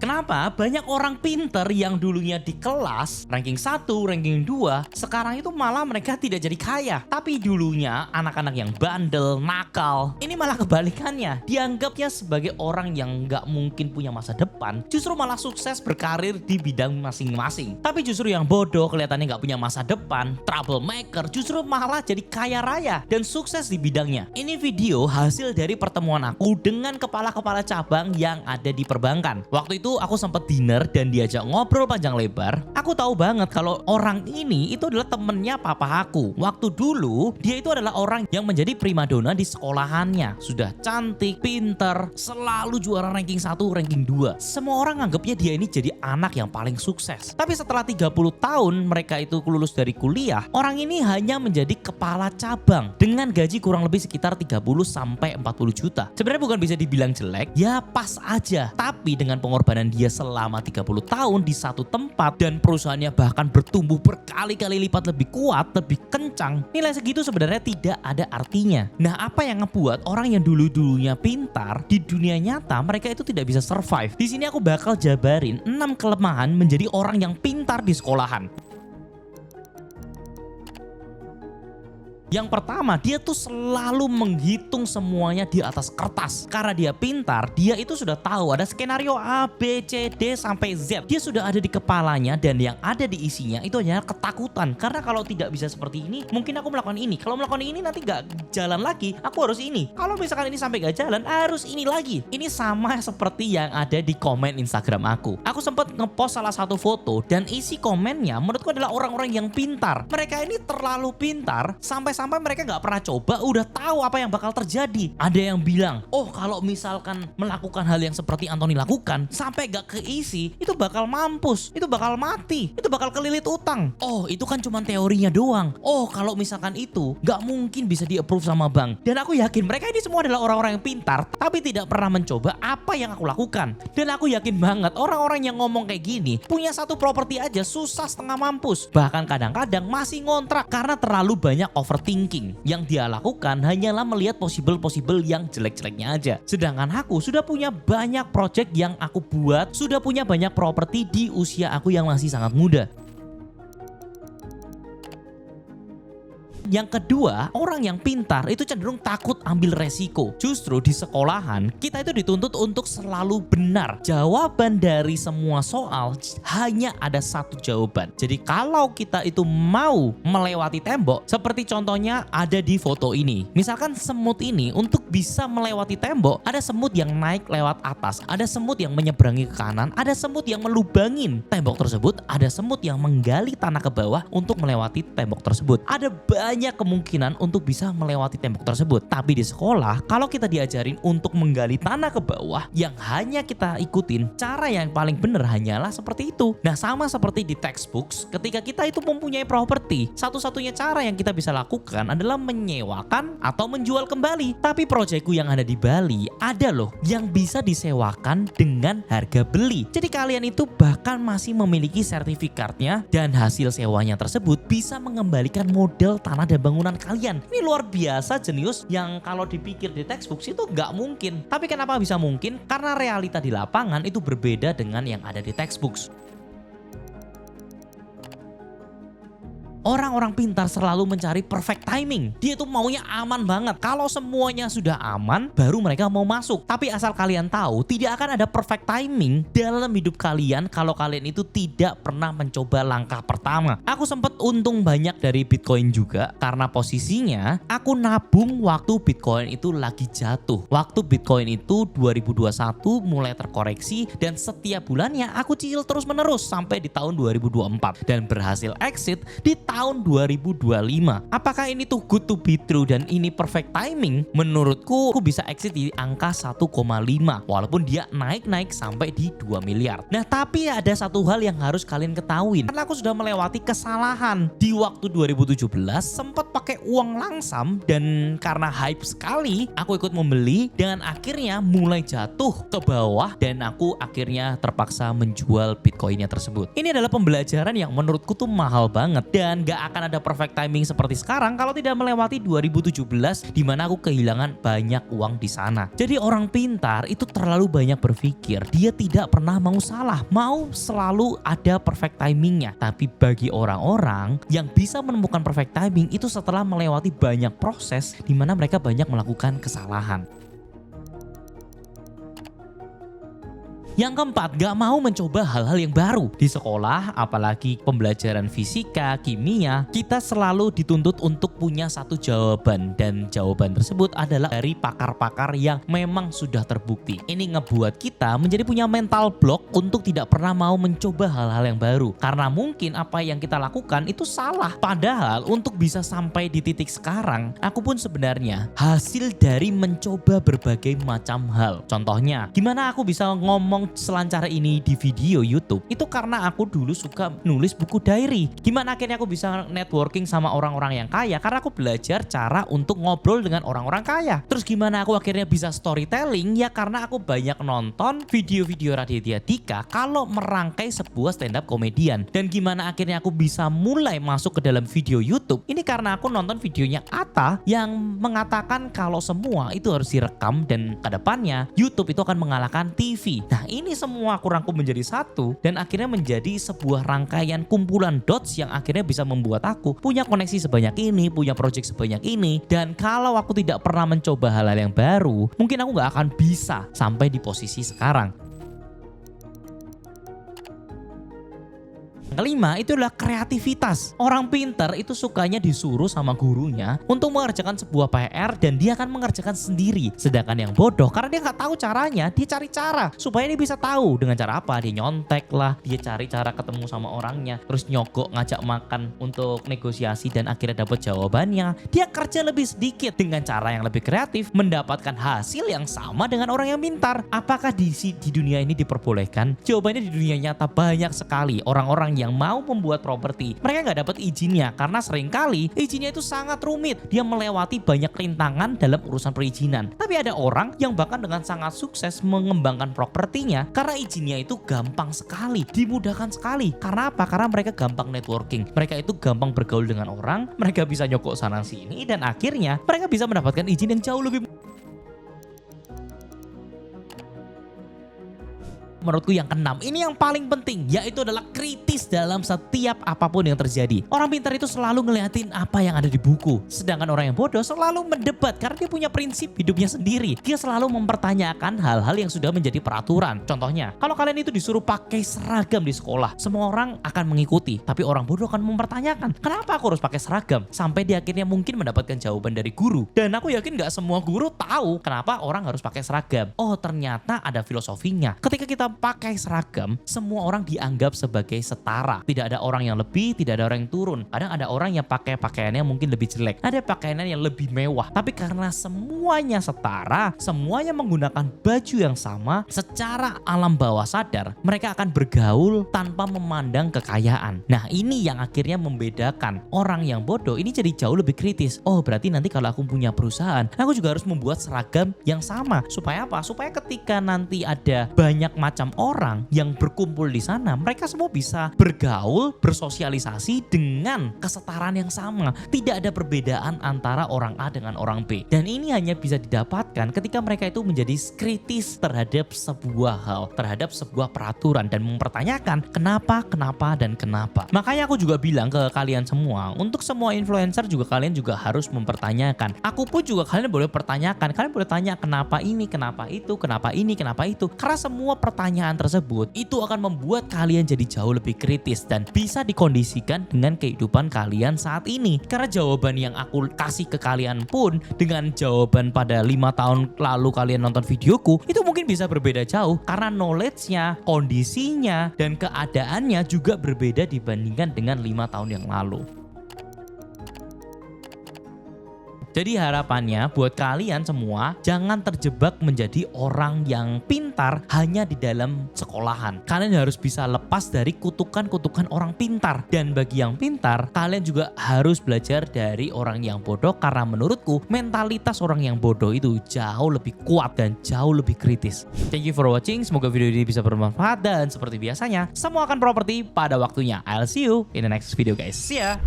Kenapa? Banyak orang pinter yang dulunya di kelas ranking 1, ranking 2, sekarang itu malah mereka tidak jadi kaya. Tapi dulunya anak-anak yang bandel, nakal, ini malah kebalikannya. Dianggapnya sebagai orang yang nggak mungkin punya masa depan, justru malah sukses berkarir di bidang masing-masing. Tapi justru yang bodoh, kelihatannya nggak punya masa depan, troublemaker, justru malah jadi kaya raya dan sukses di bidangnya. Ini video hasil dari pertemuan aku dengan kepala-kepala cabang yang ada di perbankan. Waktu itu aku sempat dinner dan diajak ngobrol panjang lebar. Aku tahu banget kalau orang ini itu adalah temennya papa aku. Waktu dulu dia itu adalah orang yang menjadi primadona di sekolahannya. Sudah cantik, pinter, selalu juara ranking 1, ranking 2. Semua orang anggapnya dia ini jadi anak yang paling sukses. Tapi setelah 30 tahun mereka itu lulus dari kuliah, orang ini hanya menjadi kepala cabang dengan gaji kurang lebih sekitar 30 sampai 40 juta. Sebenarnya bukan bisa dibilang jelek, ya pas aja. Tapi dengan pengorbanan dia selama 30 tahun di satu tempat dan perusahaannya bahkan bertumbuh berkali-kali lipat lebih kuat, lebih kencang, nilai segitu sebenarnya tidak ada artinya. Nah, apa yang ngebuat orang yang dulu-dulunya pintar di dunia nyata mereka itu tidak bisa survive? Di sini aku bakal jabarin 6 kelemahan menjadi orang yang pintar di sekolahan. Yang pertama, dia tuh selalu menghitung semuanya di atas kertas. Karena dia pintar, dia itu sudah tahu ada skenario A, B, C, D, sampai Z. Dia sudah ada di kepalanya dan yang ada di isinya itu hanya ketakutan. Karena kalau tidak bisa seperti ini, mungkin aku melakukan ini. Kalau melakukan ini nanti gak jalan lagi, aku harus ini. Kalau misalkan ini sampai gak jalan, harus ini lagi. Ini sama seperti yang ada di komen Instagram aku. Aku sempat ngepost salah satu foto dan isi komennya menurutku adalah orang-orang yang pintar. Mereka ini terlalu pintar sampai mereka nggak pernah coba udah tahu apa yang bakal terjadi. Ada yang bilang, oh kalau misalkan melakukan hal yang seperti Anthony lakukan sampai nggak keisi, itu bakal mampus, itu bakal mati, itu bakal kelilit utang. Oh itu kan cuma teorinya doang. Oh kalau misalkan itu nggak mungkin bisa di-approve sama bank. Dan aku yakin mereka ini semua adalah orang-orang yang pintar tapi tidak pernah mencoba apa yang aku lakukan. Dan aku yakin banget orang-orang yang ngomong kayak gini punya satu properti aja susah setengah mampus. Bahkan kadang-kadang masih ngontrak karena terlalu banyak overthinking. Yang dia lakukan hanyalah melihat possible yang jelek-jeleknya aja. Sedangkan aku sudah punya banyak project yang aku buat, sudah punya banyak properti di usia aku yang masih sangat muda. Yang kedua, orang yang pintar itu cenderung takut ambil resiko. Justru di sekolahan, kita itu dituntut untuk selalu benar. Jawaban dari semua soal hanya ada satu jawaban. Jadi kalau kita itu mau melewati tembok, seperti contohnya ada di foto ini. Misalkan semut ini untuk bisa melewati tembok, ada semut yang naik lewat atas, ada semut yang menyeberangi ke kanan, ada semut yang melubangin tembok tersebut, ada semut yang menggali tanah ke bawah untuk melewati tembok tersebut. Ada banyak kemungkinan untuk bisa melewati tembok tersebut. Tapi di sekolah, kalau kita diajarin untuk menggali tanah ke bawah, yang hanya kita ikutin cara yang paling benar hanyalah seperti itu. Nah, sama seperti di textbooks, ketika kita itu mempunyai properti, satu-satunya cara yang kita bisa lakukan adalah menyewakan atau menjual kembali. Tapi proyekku yang ada di Bali, ada loh yang bisa disewakan dengan harga beli. Jadi kalian itu bahkan masih memiliki sertifikatnya dan hasil sewanya tersebut bisa mengembalikan modal tanah dan bangunan kalian. Ini luar biasa jenius yang kalau dipikir di textbook itu nggak mungkin. Tapi kenapa bisa mungkin? Karena realita di lapangan itu berbeda dengan yang ada di textbooks. Orang-orang pintar selalu mencari perfect timing. Dia tuh maunya aman banget. Kalau semuanya sudah aman, baru mereka mau masuk. Tapi asal kalian tahu, tidak akan ada perfect timing dalam hidup kalian kalau kalian itu tidak pernah mencoba langkah pertama. Aku sempat untung banyak dari Bitcoin juga karena posisinya aku nabung waktu Bitcoin itu lagi jatuh. Waktu Bitcoin itu 2021 mulai terkoreksi dan setiap bulannya aku cicil terus menerus sampai di tahun 2024 dan berhasil exit di tahun 2025. Apakah ini tuh good to be true dan ini perfect timing? Menurutku aku bisa exit di angka 1,5 walaupun dia naik-naik sampai di 2 miliar. Nah, tapi ada satu hal yang harus kalian ketahui. Karena aku sudah melewati kesalahan di waktu 2017 sempat pakai uang langsam dan karena hype sekali aku ikut membeli dan akhirnya mulai jatuh ke bawah dan aku akhirnya terpaksa menjual Bitcoinnya tersebut. Ini adalah pembelajaran yang menurutku tuh mahal banget dan nggak akan ada perfect timing seperti sekarang kalau tidak melewati 2017 di mana aku kehilangan banyak uang di sana. Jadi orang pintar itu terlalu banyak berpikir, dia tidak pernah mau salah, mau selalu ada perfect timingnya. Tapi bagi orang-orang yang bisa menemukan perfect timing itu setelah melewati banyak proses di mana mereka banyak melakukan kesalahan. Yang keempat, gak mau mencoba hal-hal yang baru. Di sekolah, apalagi pembelajaran fisika, kimia, kita selalu dituntut untuk punya satu jawaban. Dan jawaban tersebut adalah dari pakar-pakar yang memang sudah terbukti. Ini ngebuat kita menjadi punya mental block untuk tidak pernah mau mencoba hal-hal yang baru. Karena mungkin apa yang kita lakukan itu salah. Padahal untuk bisa sampai di titik sekarang, aku pun sebenarnya hasil dari mencoba berbagai macam hal. Contohnya, gimana aku bisa ngomong selancar ini di video YouTube itu karena aku dulu suka nulis buku diary. Gimana akhirnya aku bisa networking sama orang-orang yang kaya? Karena aku belajar cara untuk ngobrol dengan orang-orang kaya. Terus gimana aku akhirnya bisa storytelling? Ya karena aku banyak nonton video-video Raditya Dika kalau merangkai sebuah stand up komedian. Dan gimana akhirnya aku bisa mulai masuk ke dalam video YouTube? Ini karena aku nonton videonya Atta yang mengatakan kalau semua itu harus direkam dan kedepannya YouTube itu akan mengalahkan TV. Nah, ini semua aku rangkum menjadi satu dan akhirnya menjadi sebuah rangkaian kumpulan dots yang akhirnya bisa membuat aku punya koneksi sebanyak ini, punya project sebanyak ini. Dan kalau aku tidak pernah mencoba hal-hal yang baru, mungkin aku gak akan bisa sampai di posisi sekarang. Kelima, itu adalah kreativitas. Orang pintar itu sukanya disuruh sama gurunya untuk mengerjakan sebuah PR dan dia akan mengerjakan sendiri. Sedangkan yang bodoh, karena dia nggak tahu caranya, dia cari cara supaya dia bisa tahu. Dengan cara apa? Dia nyontek lah, dia cari cara ketemu sama orangnya, terus nyogok ngajak makan untuk negosiasi dan akhirnya dapat jawabannya. Dia kerja lebih sedikit dengan cara yang lebih kreatif, mendapatkan hasil yang sama dengan orang yang pintar. Apakah di dunia ini diperbolehkan? Jawabannya di dunia nyata banyak sekali orang-orang yang mau membuat properti, mereka nggak dapat izinnya karena seringkali izinnya itu sangat rumit. Dia melewati banyak rintangan dalam urusan perizinan. Tapi ada orang yang bahkan dengan sangat sukses mengembangkan propertinya karena izinnya itu gampang sekali, dimudahkan sekali. Karena apa? Karena mereka gampang networking. Mereka itu gampang bergaul dengan orang, mereka bisa nyokok sana sini dan akhirnya mereka bisa mendapatkan izin yang jauh lebih. Menurutku yang keenam, ini yang paling penting, yaitu adalah kritis dalam setiap apapun yang terjadi. Orang pintar itu selalu ngeliatin apa yang ada di buku. Sedangkan orang yang bodoh selalu mendebat karena dia punya prinsip hidupnya sendiri. Dia selalu mempertanyakan hal-hal yang sudah menjadi peraturan. Contohnya, kalau kalian itu disuruh pakai seragam di sekolah, semua orang akan mengikuti. Tapi orang bodoh akan mempertanyakan, kenapa aku harus pakai seragam? Sampai dia akhirnya mungkin mendapatkan jawaban dari guru. Dan aku yakin gak semua guru tahu kenapa orang harus pakai seragam. Oh, ternyata ada filosofinya. Ketika kita pakai seragam, semua orang dianggap sebagai setara. Tidak ada orang yang lebih, tidak ada orang yang turun. Kadang ada orang yang pakai pakaiannya mungkin lebih jelek, ada pakaiannya yang lebih mewah. Tapi karena semuanya setara, semuanya menggunakan baju yang sama, secara alam bawah sadar mereka akan bergaul tanpa memandang kekayaan. Nah, ini yang akhirnya membedakan orang yang bodoh ini jadi jauh lebih kritis. Oh, berarti nanti kalau aku punya perusahaan, aku juga harus membuat seragam yang sama. Supaya apa? Supaya ketika nanti ada banyak macam orang yang berkumpul di sana, mereka semua bisa bergaul, bersosialisasi dengan kesetaraan yang sama. Tidak ada perbedaan antara orang A dengan orang B. Dan ini hanya bisa didapatkan ketika mereka itu menjadi kritis terhadap sebuah hal, terhadap sebuah peraturan dan mempertanyakan kenapa, dan kenapa. Makanya aku juga bilang ke kalian semua, untuk semua influencer juga kalian juga harus mempertanyakan. Aku pun juga kalian boleh pertanyakan. Kalian boleh tanya kenapa ini, kenapa itu, kenapa ini, kenapa itu. Karena semua pertanyaan tersebut itu akan membuat kalian jadi jauh lebih kritis dan bisa dikondisikan dengan kehidupan kalian saat ini. Karena jawaban yang aku kasih ke kalian pun dengan jawaban pada 5 tahun lalu kalian nonton videoku itu mungkin bisa berbeda jauh karena knowledge-nya, kondisinya, dan keadaannya juga berbeda dibandingkan dengan 5 tahun yang lalu. Jadi harapannya buat kalian semua jangan terjebak menjadi orang yang pintar hanya di dalam sekolahan. Kalian harus bisa lepas dari kutukan-kutukan orang pintar. Dan bagi yang pintar, kalian juga harus belajar dari orang yang bodoh karena menurutku mentalitas orang yang bodoh itu jauh lebih kuat dan jauh lebih kritis. Thank you for watching. Semoga video ini bisa bermanfaat dan seperti biasanya semua akan properti pada waktunya. I'll see you in the next video guys. See ya.